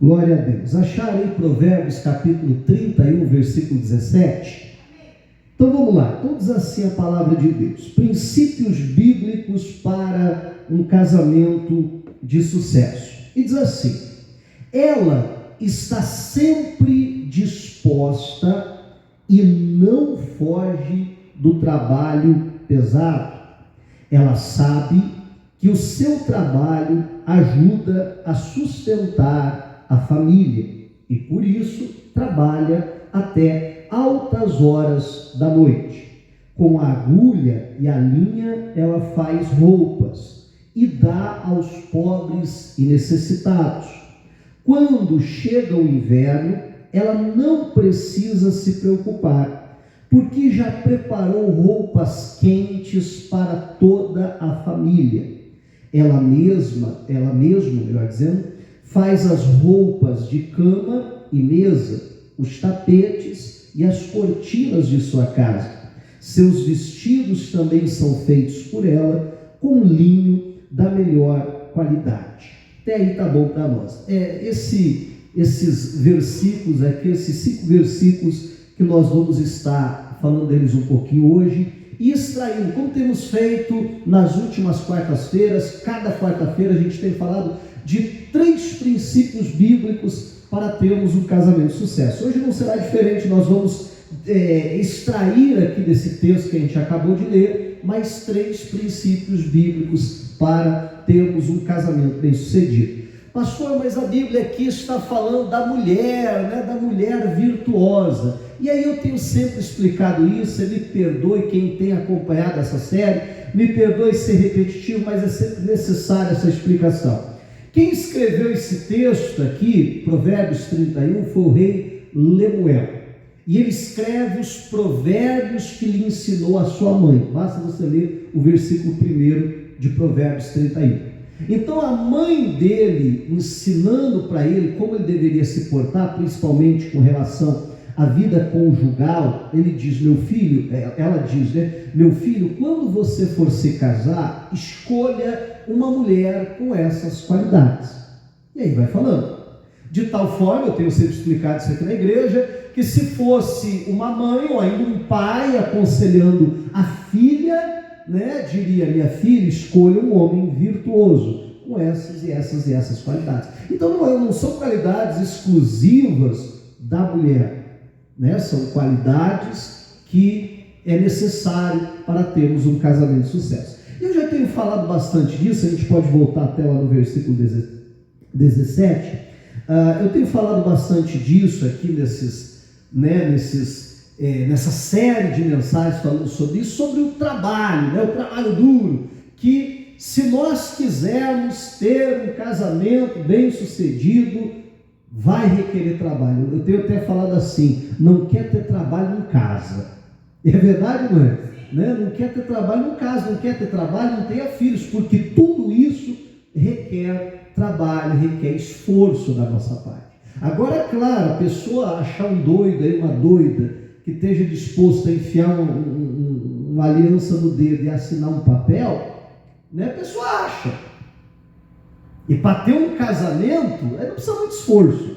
Glória a Deus. Acharam em Provérbios capítulo 31, versículo 17? Então vamos lá. Então diz assim a palavra de Deus: princípios bíblicos para um casamento de sucesso. E diz assim: ela está sempre disposta e não foge do trabalho pesado. Ela sabe que o seu trabalho ajuda a sustentar a família e por isso trabalha até altas horas da noite. Com a agulha e a linha ela faz roupas e dá aos pobres e necessitados. Quando chega o inverno, ela não precisa se preocupar, porque já preparou roupas quentes para toda a família. Ela mesmo, melhor dizendo, faz as roupas de cama e mesa, os tapetes e as cortinas de sua casa. Seus vestidos também são feitos por ela com linho da melhor qualidade. Até aí tá bom para nós. Esses versículos aqui, esses 5 versículos que nós vamos estar falando deles um pouquinho hoje e extraindo, como temos feito nas últimas quartas-feiras. Cada quarta-feira a gente tem falado de 3 princípios bíblicos para termos um casamento de sucesso. Hoje não será diferente, nós vamos extrair aqui desse texto que a gente acabou de ler, mais 3 princípios bíblicos para termos um casamento bem sucedido. Pastor, mas a Bíblia aqui está falando da mulher, né, da mulher virtuosa. E aí eu tenho sempre explicado isso, você me perdoe quem tem acompanhado essa série, me perdoe ser repetitivo, mas é sempre necessária essa explicação. Quem escreveu esse texto aqui, Provérbios 31, foi o rei Lemuel. E ele escreve os provérbios que lhe ensinou a sua mãe. Basta você ler o versículo 1 de Provérbios 31. Então a mãe dele, ensinando para ele como ele deveria se portar, principalmente com relação à vida conjugal, ele diz: meu filho, ela diz, né? Meu filho, quando você for se casar, escolha uma mulher com essas qualidades. E aí vai falando. De tal forma, eu tenho sempre explicado isso aqui na igreja, que se fosse uma mãe ou ainda um pai aconselhando a filha, né, diria: minha filha, escolha um homem virtuoso, com essas e essas e essas qualidades. Então não são qualidades exclusivas da mulher, né? São qualidades que é necessário para termos um casamento de sucesso. Eu já tenho falado bastante disso, a gente pode voltar até lá no versículo 17. Eu tenho falado bastante disso aqui nessa série de mensagens falando sobre isso, sobre o trabalho, né? O trabalho duro, que se nós quisermos ter um casamento bem sucedido, vai requerer trabalho. Eu tenho até falado assim: não quer ter trabalho, não casa. É verdade, não é? Né? Não quer ter trabalho, não casa. Não quer ter trabalho, não tenha filhos, porque tudo isso requer trabalho, requer esforço da nossa parte. Agora, é claro, a pessoa achar um doido aí, uma doida, que esteja disposto a enfiar uma aliança no dedo e assinar um papel, né? A pessoa acha. E para ter um casamento, não precisa muito esforço.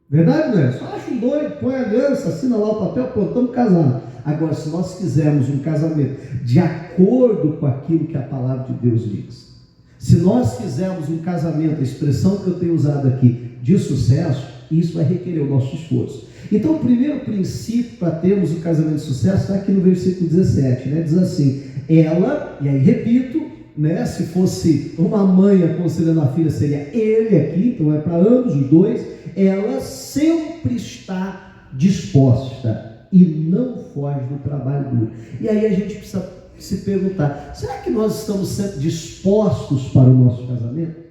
Verdade, não é? Só acha um doido, põe a aliança, assina lá o papel, pronto, estamos casados. Agora, se nós quisermos um casamento de acordo com aquilo que a palavra de Deus diz, se nós quisermos um casamento, a expressão que eu tenho usado aqui, de sucesso, isso vai requerer o nosso esforço. Então, o primeiro princípio para termos um casamento de sucesso está aqui no versículo 17, né? Diz assim: ela, e aí repito, né? Se fosse uma mãe aconselhando a filha, seria ele aqui, então é para ambos os dois. Ela sempre está disposta e não foge do trabalho duro. E aí a gente precisa se perguntar: será que nós estamos sempre dispostos para o nosso casamento?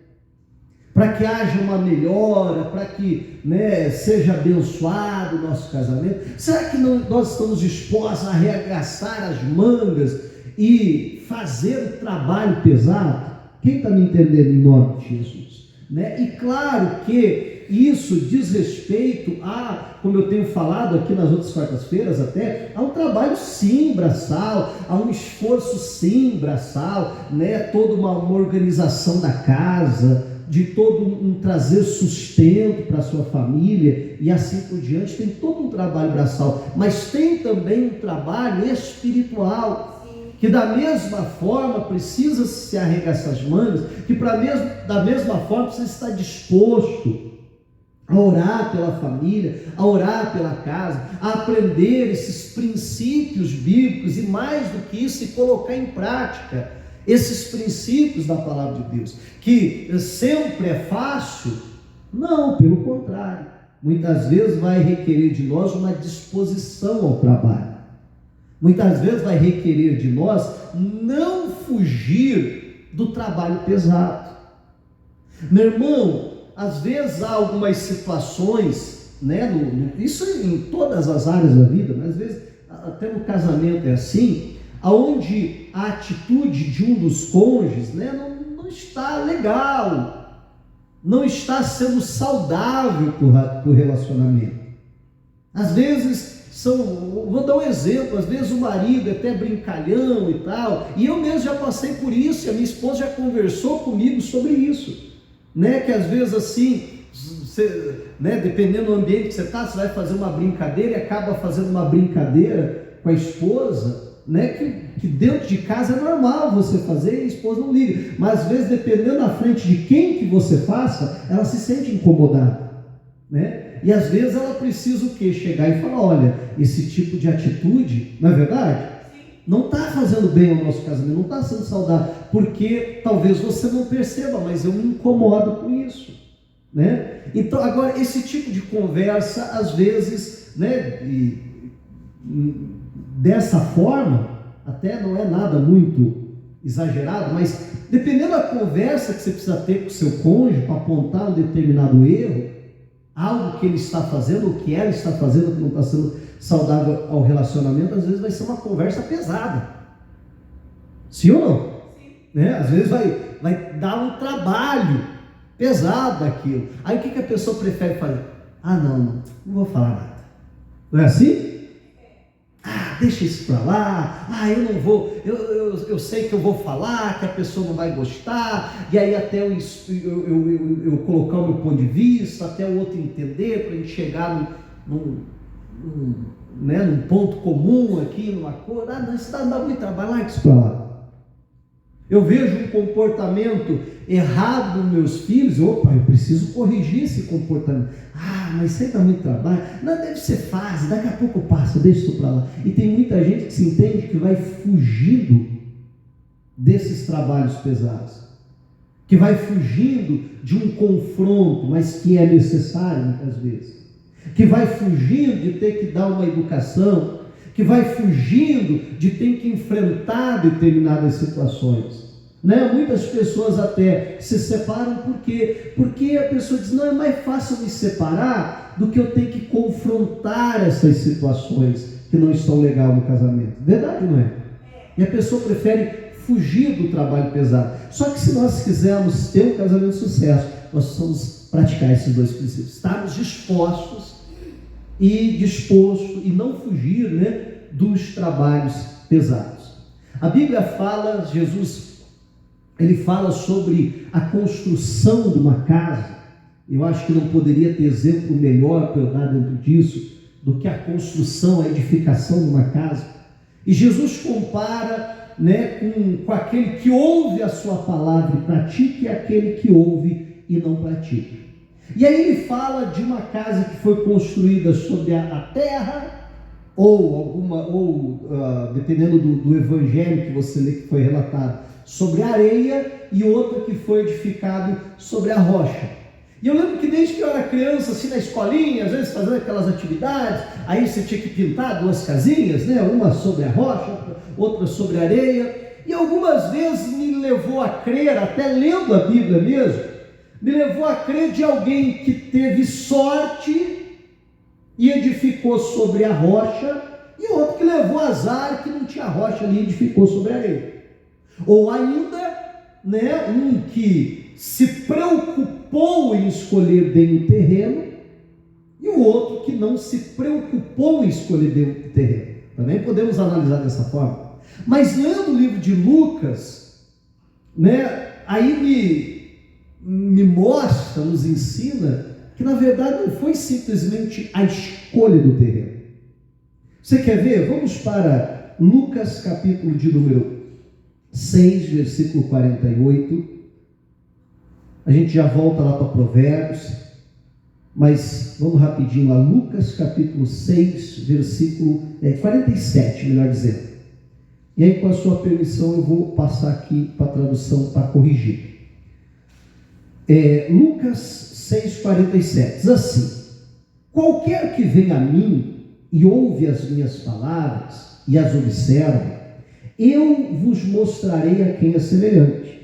Para que haja uma melhora, para que, né, seja abençoado o nosso casamento? Será que nós estamos dispostos a arregaçar as mangas e fazer o trabalho pesado? Quem está me entendendo em nome de Jesus? Né? E claro que isso diz respeito a, como eu tenho falado aqui nas outras quartas-feiras até, a um trabalho sim braçal, a um esforço sim braçal, né? Toda uma organização da casa, de todo um trazer sustento para a sua família e assim por diante, tem todo um trabalho braçal, mas tem também um trabalho espiritual, que da mesma forma precisa se arregaçar as mangas, que da mesma forma precisa estar disposto a orar pela família, a orar pela casa, a aprender esses princípios bíblicos e mais do que isso, se colocar em prática esses princípios da palavra de Deus, que sempre é fácil? Não, pelo contrário, muitas vezes vai requerer de nós uma disposição ao trabalho, muitas vezes vai requerer de nós não fugir do trabalho pesado. Meu irmão, às vezes há algumas situações, né, isso em todas as áreas da vida, mas às vezes até no casamento é assim, aonde a atitude de um dos cônjuges, né, não está legal, não está sendo saudável para o relacionamento. Às vezes vou dar um exemplo, às vezes o marido é até brincalhão e tal, e eu mesmo já passei por isso, e a minha esposa já conversou comigo sobre isso, né, que às vezes assim, né, dependendo do ambiente que você está, você vai fazer uma brincadeira e acaba fazendo uma brincadeira com a esposa, né, que dentro de casa é normal você fazer e a esposa não liga, mas às vezes dependendo da frente de quem que você faça, ela se sente incomodada, né, e às vezes ela precisa o quê? Chegar e falar, olha, esse tipo de atitude, não é verdade? Não está fazendo bem ao nosso casamento, não está sendo saudável, porque talvez você não perceba, mas eu me incomodo com isso, né? Então, agora, esse tipo de conversa, às vezes, né, dessa forma, até não é nada muito exagerado, mas dependendo da conversa que você precisa ter com o seu cônjuge para apontar um determinado erro, algo que ele está fazendo, o que ela está fazendo, que não está sendo saudável ao relacionamento, às vezes vai ser uma conversa pesada. Sim ou não? Sim. Né? Às vezes vai dar um trabalho pesado aquilo. Aí o que a pessoa prefere fazer? Não vou falar nada. Não é assim? Deixa isso para lá, eu não vou, eu sei que eu vou falar, que a pessoa não vai gostar, e aí até eu colocar o meu ponto de vista, até o outro entender, para a gente chegar num ponto comum aqui, numa coisa, não, isso dá muito trabalho, larga isso para lá. Eu vejo um comportamento errado dos meus filhos, eu preciso corrigir esse comportamento. Mas isso aí dá muito trabalho. Não, deve ser fácil, daqui a pouco passa, deixa isso para lá. E tem muita gente que se entende que vai fugindo desses trabalhos pesados, que vai fugindo de um confronto, mas que é necessário muitas vezes, que vai fugindo de ter que dar uma educação, que vai fugindo de ter que enfrentar determinadas situações, né? Muitas pessoas até se separam porque a pessoa diz, não, é mais fácil me separar do que eu ter que confrontar essas situações que não estão legais no casamento. Verdade, não é? E a pessoa prefere fugir do trabalho pesado. Só que se nós quisermos ter um casamento de sucesso, nós precisamos praticar esses dois princípios, estarmos dispostos e não fugir, né, dos trabalhos pesados. A Bíblia fala, Jesus, ele fala sobre a construção de uma casa. Eu acho que não poderia ter exemplo melhor para eu dar dentro disso do que a construção, a edificação de uma casa. E Jesus compara, né, com aquele que ouve a sua palavra e pratica, e aquele que ouve e não pratica. E aí ele fala de uma casa que foi construída sobre a terra, dependendo do evangelho que você lê, que foi relatado, sobre a areia, e outra que foi edificado sobre a rocha. E eu lembro que desde que eu era criança, assim na escolinha, às vezes fazendo aquelas atividades, aí você tinha que pintar duas casinhas, né? Uma sobre a rocha, outra sobre a areia, e algumas vezes me levou a crer, até lendo a Bíblia mesmo, me levou a crer de alguém que teve sorte e edificou sobre a rocha, e outro que levou azar, que não tinha rocha ali e edificou sobre a areia. Ou ainda, né, um que se preocupou em escolher bem o terreno, e o outro que não se preocupou em escolher bem o terreno. Também podemos analisar dessa forma. Mas lendo o livro de Lucas, né, aí me mostra, nos ensina, que na verdade não foi simplesmente a escolha do terreno. Você quer ver? Vamos para Lucas capítulo de número 6, versículo 48. A gente já volta lá para Provérbios, mas vamos rapidinho lá. Lucas capítulo 6, versículo 47, melhor dizendo. E aí, com a sua permissão, eu vou passar aqui para a tradução para corrigir. Lucas 6,47 diz assim: qualquer que vem a mim e ouve as minhas palavras e as observa, eu vos mostrarei a quem é semelhante.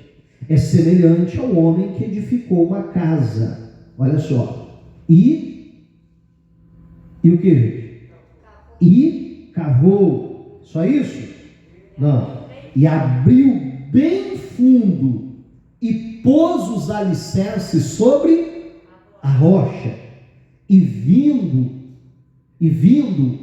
É semelhante ao homem que edificou uma casa. Olha só. E o que, gente? E cavou. Só isso? Não. E abriu bem fundo e pôs os alicerces sobre a rocha. E vindo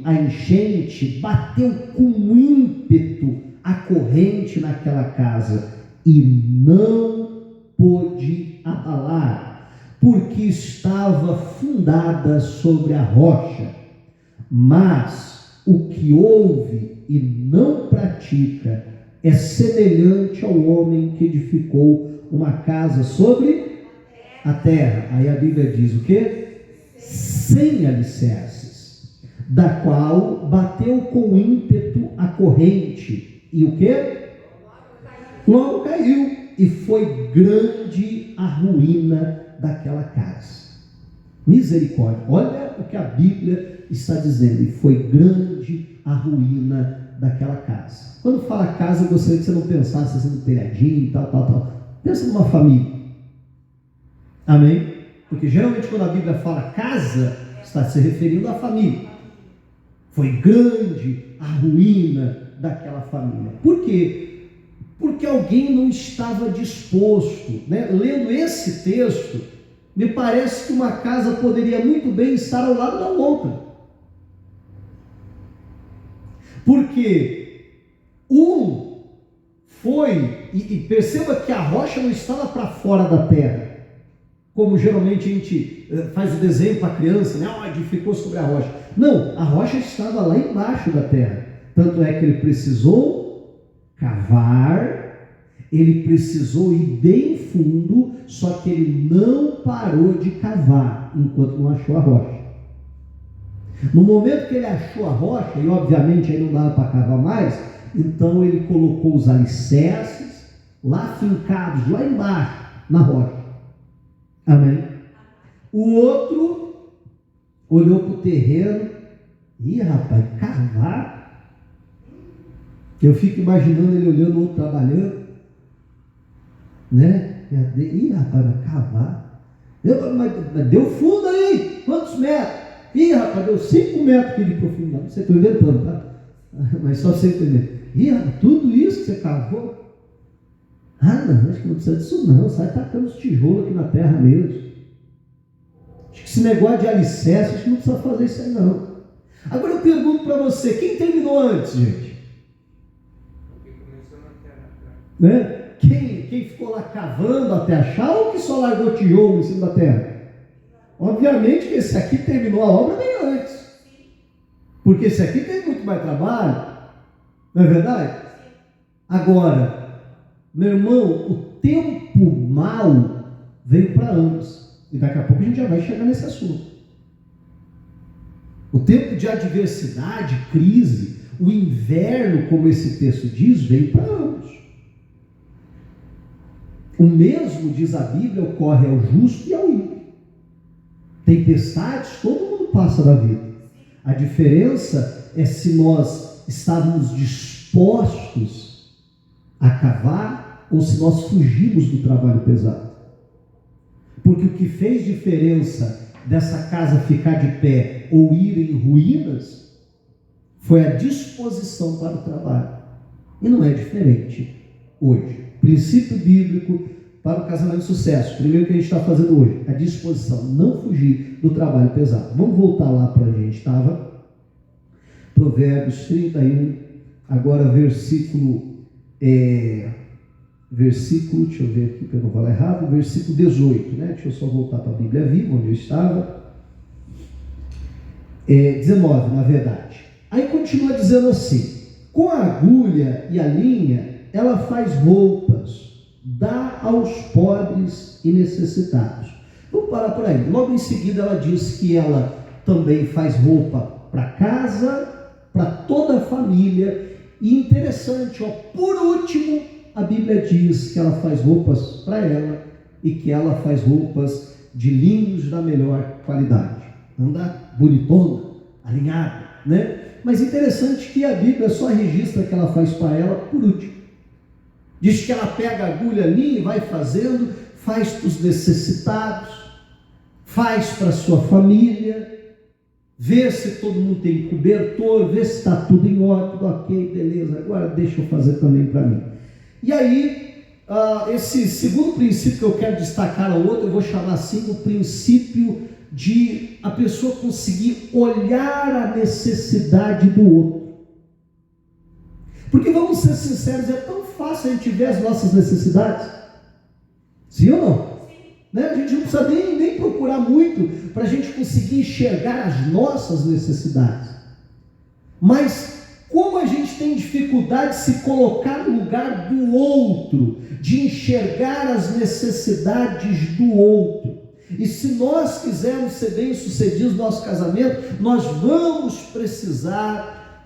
a enchente, bateu com ímpeto a corrente naquela casa e não pôde abalar, porque estava fundada sobre a rocha. Mas o que ouve e não pratica é semelhante ao homem que edificou uma casa sobre a terra. Aí a Bíblia diz o quê? Sem alicerces, da qual bateu com ímpeto a corrente. E o quê? Logo caiu. E foi grande a ruína daquela casa. Misericórdia. Olha o que a Bíblia está dizendo. E foi grande a ruína daquela casa. Quando fala casa, eu gostaria que você não pensasse assim no telhadinho, tal. Pensa numa família. Amém? Porque geralmente quando a Bíblia fala casa, está se referindo à família. Foi grande a ruína daquela família. Por quê? Porque alguém não estava disposto, né? Lendo esse texto, me parece que uma casa poderia muito bem estar ao lado da outra. Porque um foi, e perceba que a rocha não estava para fora da terra, como geralmente a gente faz o desenho para a criança, né? Edificou sobre a rocha. Não, a rocha estava lá embaixo da terra. Tanto é que ele precisou cavar, ele precisou ir bem fundo, só que ele não parou de cavar enquanto não achou a rocha. No momento que ele achou a rocha, e obviamente aí não dava para cavar mais, então ele colocou os alicerces lá fincados, lá embaixo, na rocha. Amém? O outro olhou para o terreno, e rapaz, cavar. Eu fico imaginando ele olhando o outro trabalhando, né? Ih, rapaz, vai cavar. Mas deu fundo aí, quantos metros? Ih, rapaz, deu 5 metros aqui de profundidade. Você está inventando, tá? Mas só você entender. Ih, rapaz, tudo isso que você cavou? Ah, não, acho que não precisa disso não. Sai tacando os tijolos aqui na terra mesmo. Acho que esse negócio de alicerce, acho que não precisa fazer isso aí não. Agora eu pergunto para você, quem terminou antes, gente? Né? Quem ficou lá cavando até achar ou que só largou tijolo em cima da terra? Obviamente que esse aqui terminou a obra bem antes. Porque esse aqui tem muito mais trabalho. Não é verdade? Agora, meu irmão, o tempo mau veio para ambos. E daqui a pouco a gente já vai chegar nesse assunto. O tempo de adversidade, crise, o inverno, como esse texto diz, veio para ambos. O mesmo, diz a Bíblia, ocorre ao justo e ao ímpio. Tempestades, todo mundo passa da vida. A diferença é se nós estávamos dispostos a cavar ou se nós fugimos do trabalho pesado. Porque o que fez diferença dessa casa ficar de pé ou ir em ruínas foi a disposição para o trabalho. E não é diferente hoje. Princípio bíblico para o casamento de sucesso. Primeiro que a gente está fazendo hoje, a disposição, não fugir do trabalho pesado. Vamos voltar lá para onde a gente estava. Provérbios 31, agora versículo versículo, deixa eu ver aqui para eu não falar errado, versículo 18, né? Deixa eu só voltar para a Bíblia Viva, onde eu estava. 19, na verdade. Aí continua dizendo assim: com a agulha e a linha, ela faz roupas, dá aos pobres e necessitados. Vamos parar por aí. Logo em seguida ela diz que ela também faz roupa para casa, para toda a família. E interessante, ó, por último, a Bíblia diz que ela faz roupas para ela e que ela faz roupas de linhos da melhor qualidade. Anda bonitona, alinhada, né? Mas interessante que a Bíblia só registra que ela faz para ela por último. Diz que ela pega a agulha ali e vai fazendo, faz para os necessitados, faz para a sua família, vê se todo mundo tem cobertor, vê se está tudo em ordem, ok, beleza, agora deixa eu fazer também para mim. E aí, esse segundo princípio que eu quero destacar ao outro, eu vou chamar assim o princípio de a pessoa conseguir olhar a necessidade do outro. Porque vamos ser sinceros, é tão fácil a gente ver as nossas necessidades. Sim ou não? Sim. Né? A gente não precisa nem procurar muito para a gente conseguir enxergar as nossas necessidades. Mas como a gente tem dificuldade de se colocar no lugar do outro, de enxergar as necessidades do outro. E se nós quisermos ser bem-sucedidos no nosso casamento, nós vamos precisar,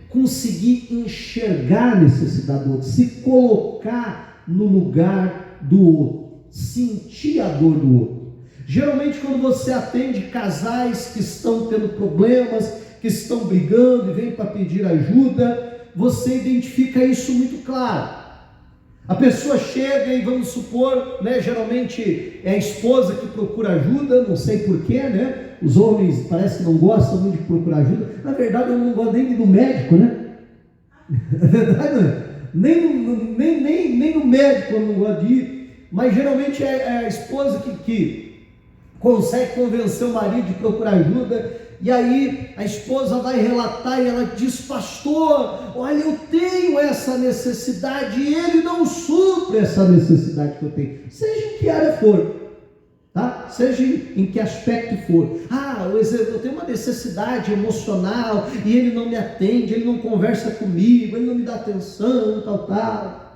conseguir enxergar a necessidade do outro, se colocar no lugar do outro, sentir a dor do outro. Geralmente quando você atende casais que estão tendo problemas, que estão brigando e vêm para pedir ajuda, você identifica isso muito claro. A pessoa chega e vamos supor, geralmente é a esposa que procura ajuda, não sei porquê, os homens parece que não gostam muito de procurar ajuda. Na verdade eu não gosto nem do médico, É verdade, não é? Nem no médico eu não gosto de ir, mas geralmente é a esposa que consegue convencer o marido de procurar ajuda. E aí a esposa vai relatar e ela diz: pastor, olha, eu tenho essa necessidade e ele não supre essa necessidade que eu tenho, seja em que área for, tá? Seja em que aspecto for. Eu tenho uma necessidade emocional e ele não me atende, ele não conversa comigo, ele não me dá atenção, tal.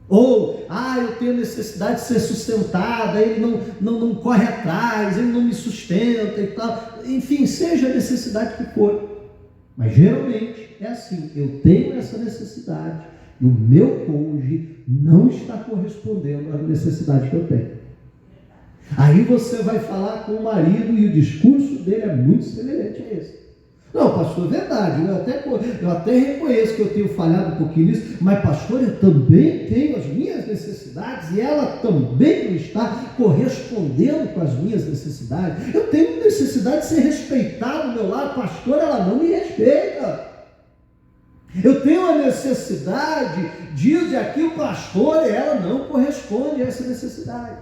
Ou, eu tenho necessidade de ser sustentada, ele não corre atrás, ele não me sustenta e tal. Enfim, seja a necessidade que for. Mas geralmente é assim: eu tenho essa necessidade e o meu cônjuge não está correspondendo à necessidade que eu tenho. Aí você vai falar com o marido e o discurso dele é muito semelhante a esse. Não, pastor, é verdade, eu até reconheço que eu tenho falhado um pouquinho nisso, mas pastor, eu também tenho as minhas necessidades e ela também não está correspondendo com as minhas necessidades. Eu tenho necessidade de ser respeitado do meu lado, pastor, ela não me respeita. Eu tenho a necessidade disso e aquilo, pastor, e ela não corresponde a essa necessidade.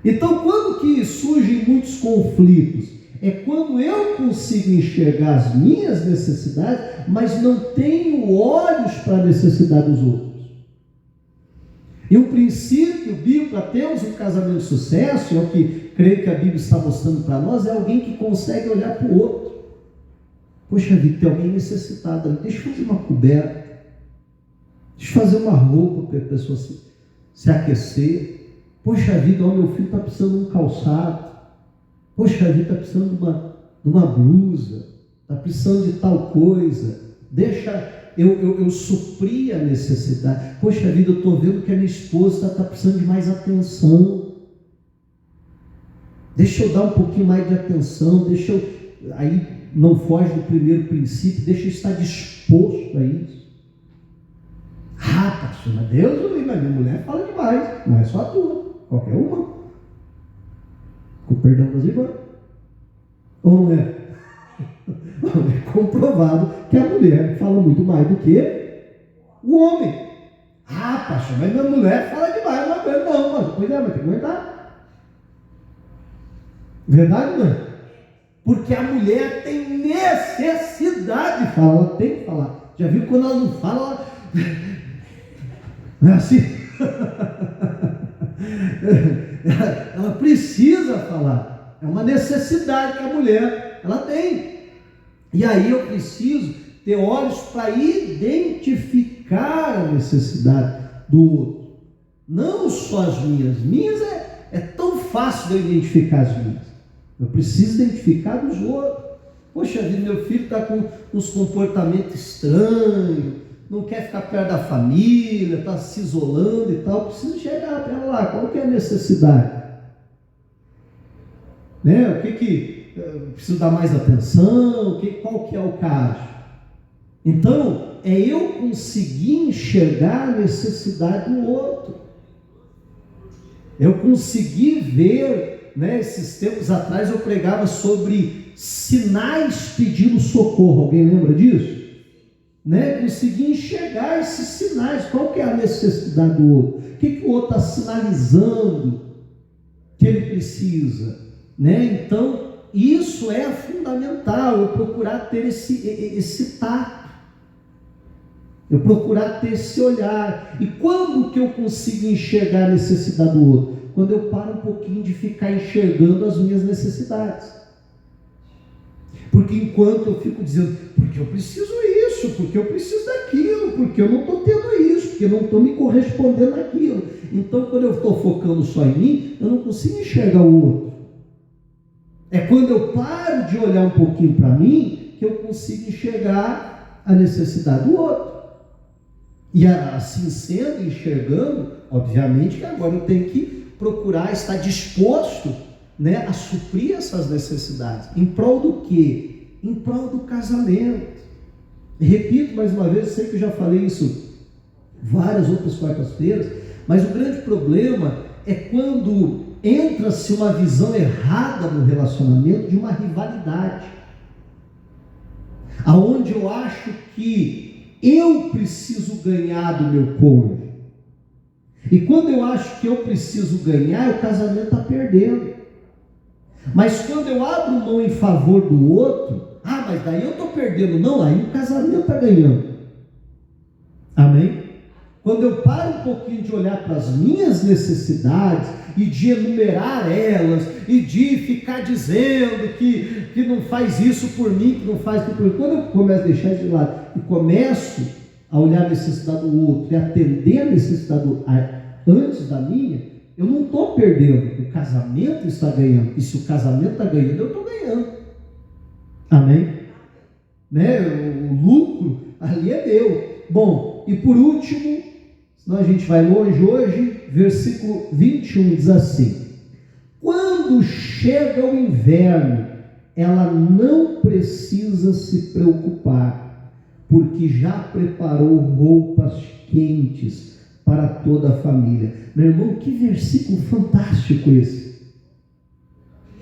Então, quando que surgem muitos conflitos? É quando eu consigo enxergar as minhas necessidades, mas não tenho olhos para a necessidade dos outros. E o princípio bíblico para termos um casamento de sucesso, é o que creio que a Bíblia está mostrando para nós, é alguém que consegue olhar para o outro. Poxa vida, tem alguém necessitado ali, deixa eu fazer uma coberta, deixa eu fazer uma roupa para a pessoa se aquecer. Poxa vida, meu filho está precisando de um calçado. Poxa vida, está precisando de uma blusa, está precisando de tal coisa, deixa eu suprir a necessidade. Poxa vida, eu estou vendo que a minha esposa está precisando de mais atenção, deixa eu dar um pouquinho mais de atenção, aí não foge do primeiro princípio, deixa eu estar disposto a isso. Pastor, mas Deus, mas minha mulher fala demais, não é só a tua, qualquer uma. Com o perdão das irmãs. Ou não é? É comprovado que a mulher fala muito mais do que o homem. Pastor, mas minha mulher fala demais. Não, mas pois é, mas tem que aguentar. Verdade, não é? Porque a mulher tem necessidade de falar, ela tem que falar. Já viu quando ela não fala, Não é assim? Ela precisa falar. É uma necessidade que a mulher ela tem. E aí eu preciso ter olhos para identificar a necessidade do outro. Não só as minhas. Minhas é tão fácil de eu identificar as minhas. Eu preciso identificar dos outros. Poxa vida, meu filho está com uns comportamentos estranhos, não quer ficar perto da família, está se isolando e tal. Eu preciso chegar para ela lá. Qual que é a necessidade? Né? O que preciso dar mais atenção? Qual que é o caso? Então, é eu conseguir enxergar a necessidade do outro. Eu consegui ver, né, esses tempos atrás eu pregava sobre sinais pedindo socorro. Alguém lembra disso? Né? Consegui enxergar esses sinais. Qual que é a necessidade do outro? O que o outro está sinalizando que ele precisa? Né? Então, isso é fundamental, eu procurar ter esse tato, eu procurar ter esse olhar. E quando que eu consigo enxergar a necessidade do outro? Quando eu paro um pouquinho de ficar enxergando as minhas necessidades. Porque enquanto eu fico dizendo, porque eu preciso isso, porque eu preciso daquilo, porque eu não estou tendo isso, porque eu não estou me correspondendo àquilo. Então, quando eu estou focando só em mim, eu não consigo enxergar o outro. É quando eu paro de olhar um pouquinho para mim, que eu consigo enxergar a necessidade do outro. E assim sendo, enxergando, obviamente que agora eu tenho que procurar estar disposto, né, a suprir essas necessidades. Em prol do quê? Em prol do casamento. E repito mais uma vez, eu sei que eu já falei isso várias outras quartas-feiras, mas o grande problema é quando entra-se uma visão errada no relacionamento de uma rivalidade, aonde eu acho que eu preciso ganhar do meu cônjuge, e quando eu acho que eu preciso ganhar, o casamento está perdendo. Mas quando eu abro mão em favor do outro, mas daí eu estou perdendo. Não, aí o casamento está ganhando. Amém? Quando eu paro um pouquinho de olhar para as minhas necessidades e de enumerar elas e de ficar dizendo que não faz isso por mim, que não faz isso por mim, quando eu começo a deixar de lado e começo a olhar a necessidade do outro e atender a necessidade do outro antes da minha, eu não estou perdendo, o casamento está ganhando. E se o casamento está ganhando, eu estou ganhando. Amém? Né? O lucro ali é meu. Bom, e por último, senão a gente vai longe hoje, versículo 21 diz assim: quando chega o inverno, ela não precisa se preocupar, porque já preparou roupas quentes para toda a família. Meu irmão, que versículo fantástico esse.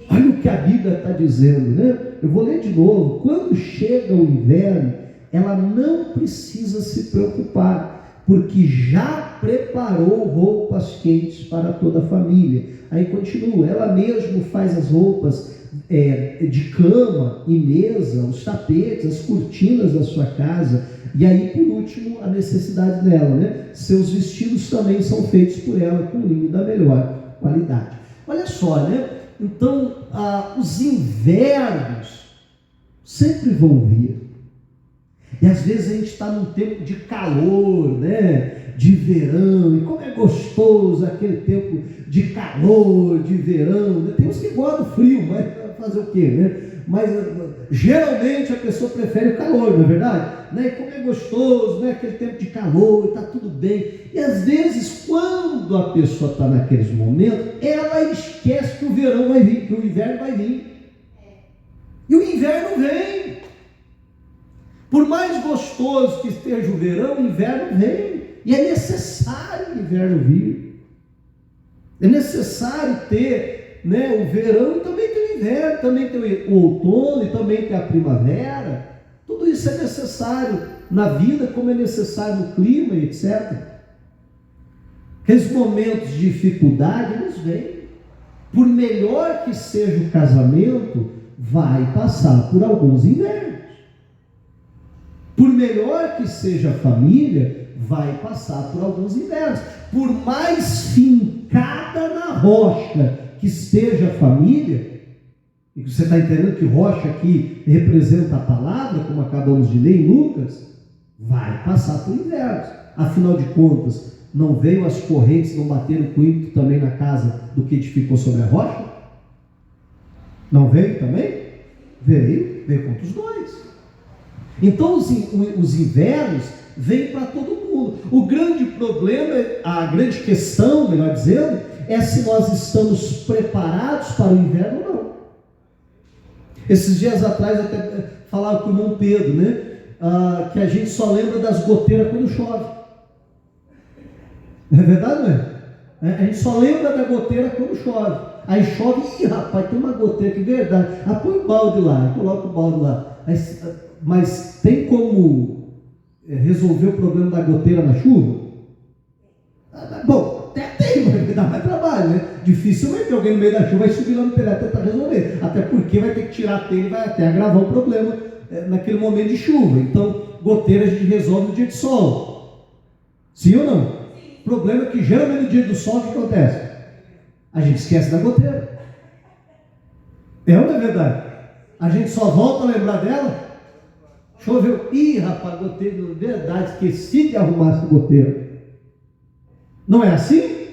Olha o que a Bíblia está dizendo, né? Eu vou ler de novo. Quando chega o inverno, ela não precisa se preocupar, porque já preparou roupas quentes para toda a família. Aí continua, ela mesmo faz as roupas de cama e mesa, os tapetes, as cortinas da sua casa. E aí, por último, a necessidade dela, né? Seus vestidos também são feitos por ela com linho da melhor qualidade. Olha só, né? Então, os invernos sempre vão vir. E às vezes a gente está num tempo de calor, né? De verão, e como é gostoso aquele tempo de calor, de verão, né? Tem uns que gostam do frio, mas fazer o quê, né? Mas geralmente a pessoa prefere o calor, não é verdade? Né? E como é gostoso, né? Aquele tempo de calor, está tudo bem. E às vezes, quando a pessoa está naqueles momentos, ela esquece que o verão vai vir, que o inverno vai vir. E o inverno vem. Por mais gostoso que esteja o verão, o inverno vem. E é necessário o inverno vir. É necessário ter, né, o verão e também tem o inverno, também tem o outono e também tem a primavera. Tudo isso é necessário na vida, como é necessário no clima, etc. Aqueles momentos de dificuldade, eles vêm. Por melhor que seja o casamento, vai passar por alguns invernos. Por melhor que seja a família, vai passar por alguns invernos. Por mais fincada na rocha que esteja a família, e que você está entendendo que rocha aqui representa a palavra, como acabamos de ler em Lucas, vai passar por invernos. Afinal de contas, não veio as correntes, não bateram com ímpeto também na casa do que edificou sobre a rocha? Não veio também? Veio contra os dois. Então os invernos vêm para todo mundo. O grande problema, a grande questão, melhor dizendo, é se nós estamos preparados para o inverno ou não. Esses dias atrás eu até falava com o irmão Pedro, né? Que a gente só lembra das goteiras quando chove. Não é verdade, não é? A gente só lembra da goteira quando chove. Aí chove, rapaz, tem uma goteira, que verdade. Põe o balde lá, coloca o balde lá. Mas tem como resolver o problema da goteira na chuva? Bom, até tem, mas dá mais trabalho, né? Dificilmente alguém no meio da chuva vai subir lá no telhado e tentar resolver. Até porque vai ter que tirar a telha e vai até agravar o problema naquele momento de chuva. Então, goteira a gente resolve no dia de sol. Sim ou não? O problema é que geralmente no dia do sol o que acontece? A gente esquece da goteira. É ou não é verdade? A gente só volta a lembrar dela. Choveu. Rapaz, goteira, verdade, esqueci de arrumar essa goteira. Não é assim?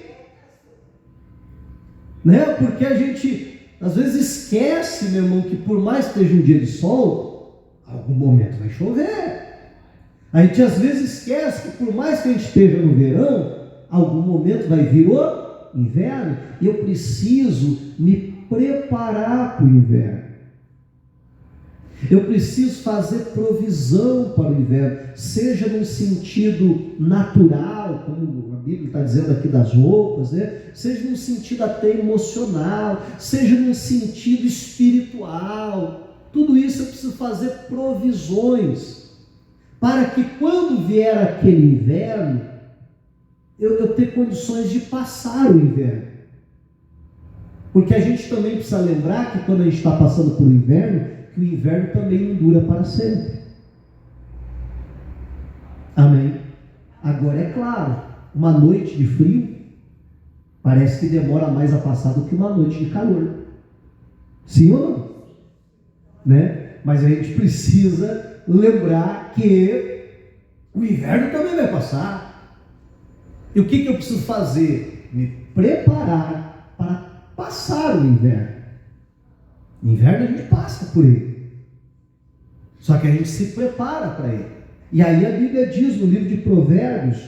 Né? Porque a gente às vezes esquece, meu irmão, que por mais que esteja um dia de sol, algum momento vai chover. A gente às vezes esquece que por mais que a gente esteja no verão, algum momento vai vir o inverno. E eu preciso me preparar para o inverno. Eu preciso fazer provisão para o inverno, seja num sentido natural, como a Bíblia está dizendo aqui das roupas, né? Seja num sentido até emocional, seja num sentido espiritual. Tudo isso eu preciso fazer provisões, para que quando vier aquele inverno, eu ter condições de passar o inverno. Porque a gente também precisa lembrar que quando a gente está passando por inverno, que o inverno também não dura para sempre. Amém? Agora é claro, uma noite de frio parece que demora mais a passar do que uma noite de calor. Sim ou não? Né? Mas a gente precisa lembrar que o inverno também vai passar. E o que eu preciso fazer? Me preparar para passar o inverno. No inverno a gente passa por ele, só que a gente se prepara para ele. E aí a Bíblia diz no livro de Provérbios,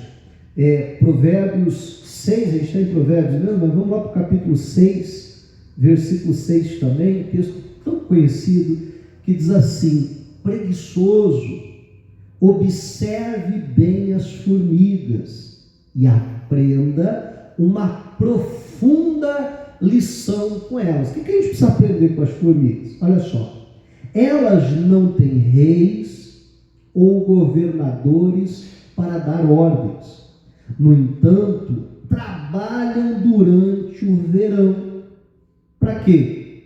Provérbios 6, a gente está em Provérbios mesmo, mas vamos lá para o capítulo 6, versículo 6 também, um texto tão conhecido, que diz assim: preguiçoso, observe bem as formigas e aprenda uma profunda lição com elas. O que a gente precisa aprender com as formigas? Olha só, elas não têm reis ou governadores para dar ordens, no entanto, trabalham durante o verão. Para quê?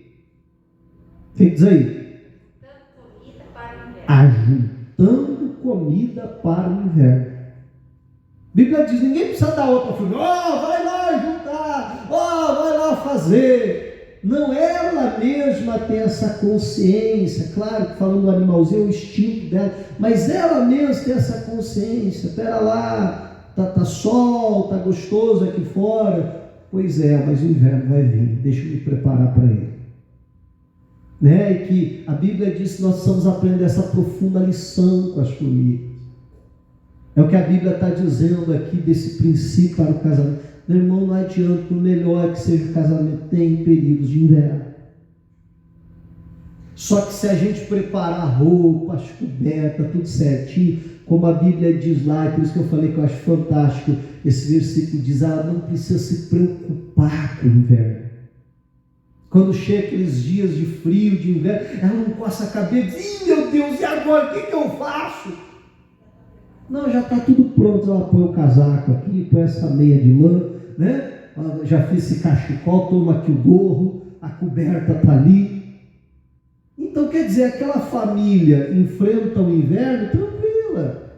O que diz aí? Ajuntando comida para o inverno. A Bíblia diz: ninguém precisa dar outra formiga. Vai lá ajudar, vai lá fazer. Não, ela mesma tem essa consciência. Claro que falando do animalzinho é o instinto dela, mas ela mesma tem essa consciência. Espera lá, tá sol, tá gostoso aqui fora. Pois é, mas o inverno vai vir, deixa eu me preparar para ele. Né? E que a Bíblia diz que nós precisamos aprender essa profunda lição com as formigas. É o que a Bíblia está dizendo aqui desse princípio para o casamento. Meu irmão, não adianta, por melhor que seja o casamento, tem períodos de inverno. Só que se a gente preparar roupas, coberta, tudo certinho, como a Bíblia diz lá, e por isso que eu falei que eu acho fantástico, esse versículo diz: ela não precisa se preocupar com o inverno. Quando chega aqueles dias de frio, de inverno, ela não coça a cabeça, meu Deus, e agora, o que eu faço? Não, já está tudo pronto. Ela põe o casaco aqui, põe essa meia de lã, né? Já fiz esse cachecol, toma aqui o gorro, a coberta está ali. Então quer dizer, aquela família enfrenta o inverno tranquila.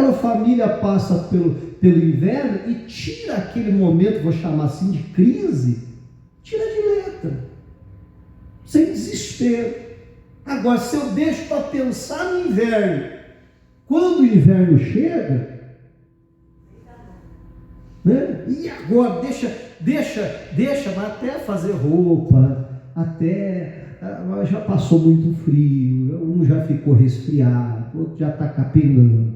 aquela família passa pelo inverno e tira aquele momento, vou chamar assim, de crise, tira de letra, sem desespero. Agora, se eu deixo para pensar no inverno, quando o inverno chega, né? E agora, deixa, mas até fazer roupa, já passou muito frio, um já ficou resfriado, o outro já está capengando.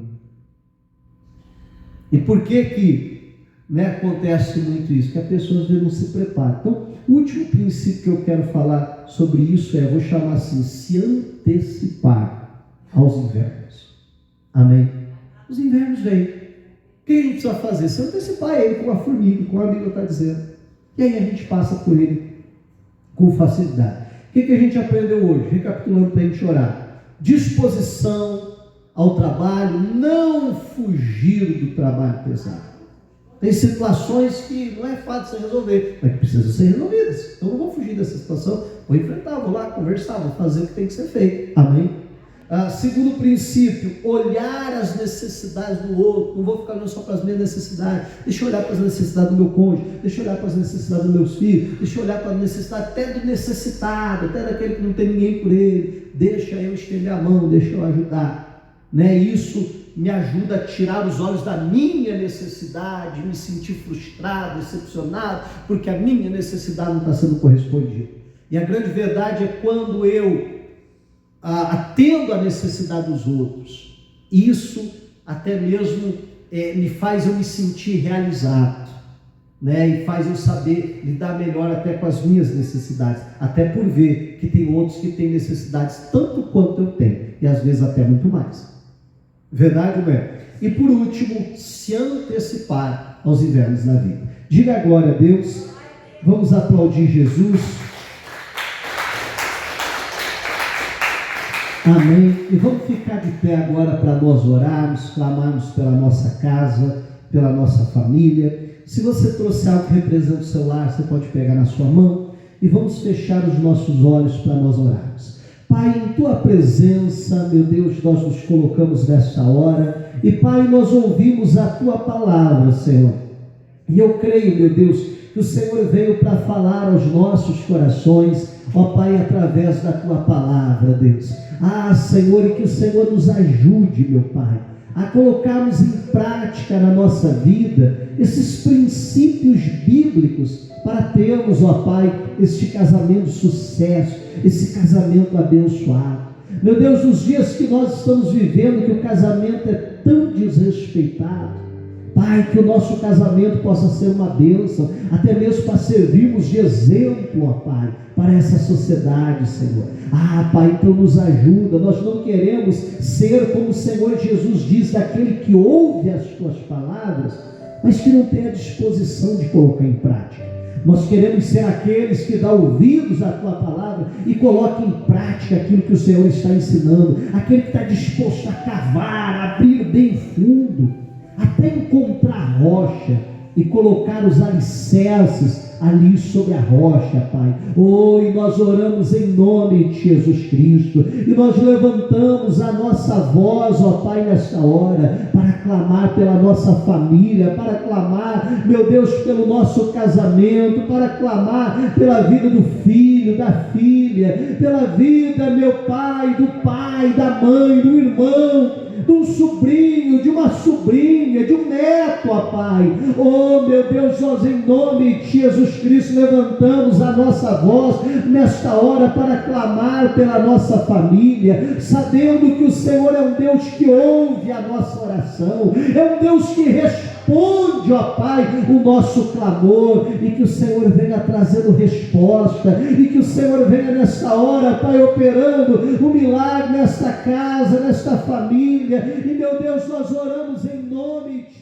E por que acontece muito isso? Que a pessoa às vezes não se prepara. Então, o último princípio que eu quero falar sobre isso vou chamar assim, se antecipar aos invernos. Amém? Os invernos vêm. O que a gente precisa fazer? Se antecipar ele com a formiga, como a Bíblia está dizendo. E aí a gente passa por ele com facilidade. O que a gente aprendeu hoje? Recapitulando para a gente orar. Disposição ao trabalho, não fugir do trabalho pesado. Tem situações que não é fácil de resolver, mas que precisam ser resolvidas. Então não vou fugir dessa situação, vou enfrentar, vou lá conversar, vou fazer o que tem que ser feito. Amém? Segundo princípio, olhar as necessidades do outro. Não vou ficar olhando só para as minhas necessidades. Deixa eu olhar para as necessidades do meu cônjuge, deixa eu olhar para as necessidades dos meus filhos, deixa eu olhar para as necessidades até do necessitado, até daquele que não tem ninguém por ele. Deixa eu estender a mão, deixa eu ajudar. Isso me ajuda a tirar os olhos da minha necessidade, me sentir frustrado, decepcionado, porque a minha necessidade não está sendo correspondida. E a grande verdade é quando eu atendo a necessidade dos outros, isso até mesmo me faz eu me sentir realizado, e faz eu saber lidar melhor até com as minhas necessidades, até por ver que tem outros que têm necessidades tanto quanto eu tenho, e às vezes até muito mais. Verdade, não é? E por último, se antecipar aos invernos da vida. Diga a glória a Deus. Vamos aplaudir Jesus. Amém. E vamos ficar de pé agora para nós orarmos, clamarmos pela nossa casa, pela nossa família. Se você trouxe algo que representa o seu lar, você pode pegar na sua mão e vamos fechar os nossos olhos para nós orarmos. Pai, em Tua presença, meu Deus, nós nos colocamos nesta hora e, Pai, nós ouvimos a Tua palavra, Senhor. E eu creio, meu Deus, que o Senhor veio para falar aos nossos corações, ó Pai, através da Tua palavra, Deus. Senhor, e que o Senhor nos ajude, meu Pai, a colocarmos em prática na nossa vida esses princípios bíblicos para termos, ó Pai, este casamento de sucesso, esse casamento abençoado. Meu Deus, nos dias que nós estamos vivendo, que o casamento é tão desrespeitado, Pai, que o nosso casamento possa ser uma bênção, até mesmo para servirmos de exemplo, ó Pai, para essa sociedade, Senhor. Pai, então nos ajuda. Nós não queremos ser como o Senhor Jesus diz, daquele que ouve as Tuas palavras, mas que não tem a disposição de colocar em prática. Nós queremos ser aqueles que dão ouvidos à Tua palavra e colocam em prática aquilo que o Senhor está ensinando, aquele que está disposto a cavar, abrir bem fundo, até encontrar rocha e colocar os alicerces ali sobre a rocha, Pai. E nós oramos em nome de Jesus Cristo, e nós levantamos a nossa voz, ó Pai, nesta hora, para clamar pela nossa família, para clamar, meu Deus, pelo nosso casamento, para clamar pela vida do filho, da filha, pela vida, meu Pai, da mãe, do irmão, de um sobrinho, de uma sobrinha, de um neto, ó Pai. Meu Deus, nós em nome de Jesus Cristo levantamos a nossa voz nesta hora para clamar pela nossa família, sabendo que o Senhor é um Deus que ouve a nossa oração, é um Deus que responde, ó Pai, o nosso clamor, e que o Senhor venha trazendo resposta, e que o Senhor venha nesta hora, Pai, operando um milagre nesta casa, nesta família. E meu Deus, nós oramos em nome de